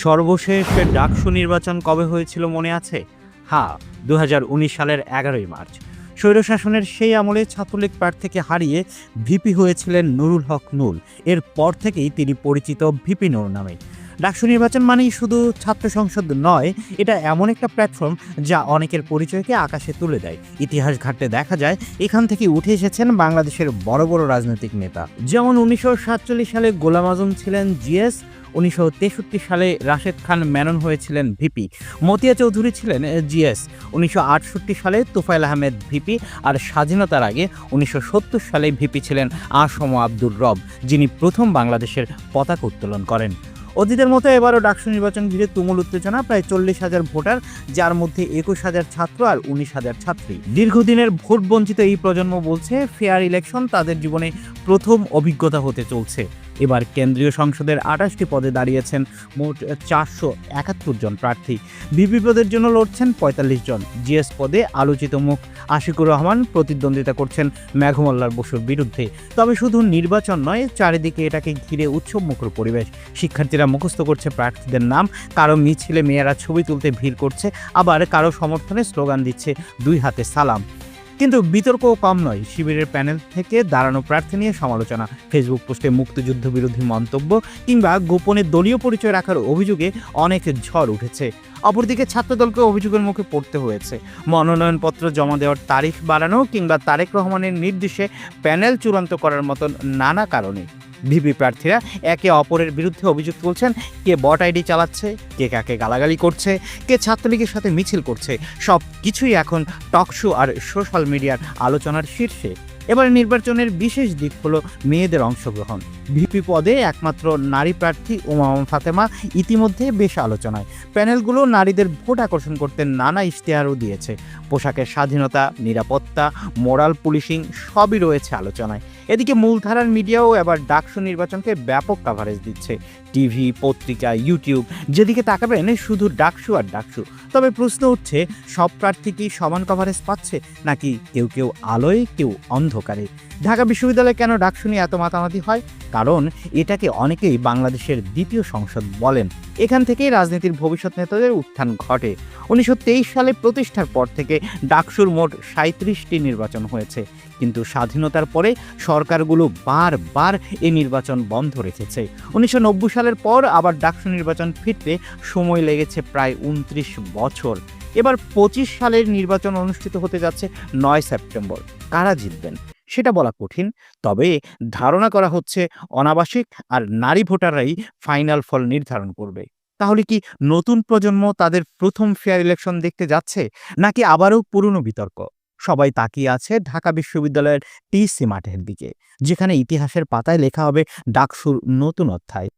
সর্বশেষ ডাকসু নির্বাচন কবে হয়েছিল মনে আছে? হ্যাঁ, ২০১৯ সালের ১১ই মার্চ। স্বৈরশাসনের সেই আমলে ছাত্রলীগ প্রার্থীকে হারিয়ে ভিপি হয়েছিলেন নুরুল হক নূর। এরপর থেকেই তিনি পরিচিত ভিপি নূর নামে। ডাকসু নির্বাচন মানেই শুধু ছাত্র সংসদ নয়, এটা এমন একটা প্ল্যাটফর্ম যা অনেকের পরিচয়কে আকাশে তুলে দেয়। ইতিহাস ঘাঁটলে দেখা যায় এখান থেকে উঠে এসেছেন বাংলাদেশের বড় বড় রাজনৈতিক নেতা। যেমন ১৯৪৭ সালে গোলাম আজম ছিলেন জিএস, ১৯৬৩ সালে রাশেদ খান মেনন হয়েছিলেন ভিপি, মতিয়া চৌধুরী ছিলেন জিএস, ১৯৬৮ সালে তোফায়েল আহমেদ ভিপি, আর স্বাধীনতার আগে ১৯৭০ সালে ভিপি ছিলেন আসম আব্দুর রব, যিনি প্রথম বাংলাদেশের পতাকা উত্তোলন করেন। অতীতের মতো এবারও ডাকসু নির্বাচন ঘিরে তুমুল উত্তেজনা। প্রায় ৪০,০০০ ভোটার, যার মধ্যে ২১,০০০ ছাত্র আর ১৯,০০০ ছাত্রী। দীর্ঘদিনের ভোট বঞ্চিত এই প্রজন্ম বলছে ফেয়ার ইলেকশন তাদের জীবনে প্রথম অভিজ্ঞতা হতে চলছে। এবার কেন্দ্রীয় সংসদের ২৮টি পদে দাঁড়িয়েছেন মোট ৪৭১ জন প্রার্থী। ভিপি পদের জন্য লড়ছেন ৪৫ জন। জিএস পদে আলোচিত মুখ আশিকুর রহমান প্রতিদ্বন্দ্বিতা করছেন মেঘমল্লার বসুর বিরুদ্ধে। তবে শুধু নির্বাচন নয়, চারিদিকে এটাকে ঘিরে উৎসবমুখর পরিবেশ। শিক্ষার্থীরা মুখস্থ করছে প্রার্থীদের নাম, কারো মিছিলে মেয়েরা ছবি তুলতে ভিড় করছে, আবার কারো সমর্থনে স্লোগান দিচ্ছে দুই হাতে সালাম। কিন্তু বিতর্কও কম নয়। শিবিরের প্যানেল থেকে দাঁড়ানো প্রার্থী নিয়ে সমালোচনা, ফেসবুক পোস্টে মুক্তিযুদ্ধ বিরোধী মন্তব্য কিংবা গোপনে দলীয় পরিচয় রাখার অভিযোগে অনেক ঝড় উঠেছে। অপরদিকে ছাত্রদলকে অভিযোগের মুখে পড়তে হয়েছে। মনোনয়নপত্র জমা দেওয়ার তারিখ বাড়ানো কিংবা তারেক রহমানের নির্দেশে প্যানেল চূড়ান্ত করার মতন নানা কারণে ভিপি প্রার্থীরা একে অপরের বিরুদ্ধে অভিযোগ তুলছেন। কে বট আইডি চালাচ্ছে, কে কাকে গালাগালি করছে, কে ছাত্রলীগের সাথে মিছিল করছে, সব কিছুই এখন টকশো আর সোশ্যাল মিডিয়ার আলোচনার শীর্ষে। এবার নির্বাচনের বিশেষ দিক হলো মেয়েদের অংশগ্রহণ। ভিপি পদে একমাত্র নারী প্রার্থী উমা ফাতেমা ইতিমধ্যে বেশ আলোচনায়। প্যানেলগুলো নারীদের ভোট আকর্ষণ করতে নানা ইশতেহারও দিয়েছে। পোশাকের স্বাধীনতা, নিরাপত্তা, মোরাল পুলিশিং সবই রয়েছে আলোচনায়। এদিকে মূলধারার মিডিয়াও এবার ডাকসু নির্বাচনকে ব্যাপক কাভারেজ দিচ্ছে। টিভি, পত্রিকা, ইউটিউব, যেদিকে তাকাবেন শুধু ডাকসু আর ডাকসু। তবে প্রশ্ন উঠছে, সব প্রার্থী কি সমান কভারেজ পাচ্ছে, নাকি কেউ কেউ আলোয় কেউ অন্ধকারে? ঢাকা বিশ্ববিদ্যালয়ে কেন ডাকসু নিয়ে এত মাতামাতি হয়? কারণ এটাকে অনেকেই বাংলাদেশের দ্বিতীয় সংসদ বলেন। এখান থেকেই রাজনীতির ভবিষ্যৎ নেতাদের উত্থান ঘটে। ১৯২৩ সালে প্রতিষ্ঠার পর থেকে ডাকসুর মোট ৩৭টি নির্বাচন হয়েছে, কিন্তু স্বাধীনতার পরে সরকারগুলো বারবার এই নির্বাচন বন্ধ রেখেছে। ১৯৯০ সালের পর আবার ডাকসু নির্বাচন ফিরতে সময় লেগেছে প্রায় ২৯ বছর। এবার ২৫ সালের নির্বাচন অনুষ্ঠিত হতে যাচ্ছে ৯ সেপ্টেম্বর। কারা জিতবেন সেটা বলা কঠিন, তবে ধারণা করা হচ্ছে অনাবাসিক আর নারী ভোটাররাই ফাইনাল ফল নির্ধারণ করবে। তাহলে কি নতুন প্রজন্ম তাদের প্রথম ফেয়ার ইলেকশন দেখতে যাচ্ছে, নাকি আবারও পুরনো বিতর্ক? সবাই তাকিয়ে আছে ঢাকা বিশ্ববিদ্যালয়ের টিসি মাঠের দিকে, যেখানে ইতিহাসের পাতায় লেখা হবে ডাকসুর নতুন অধ্যায়।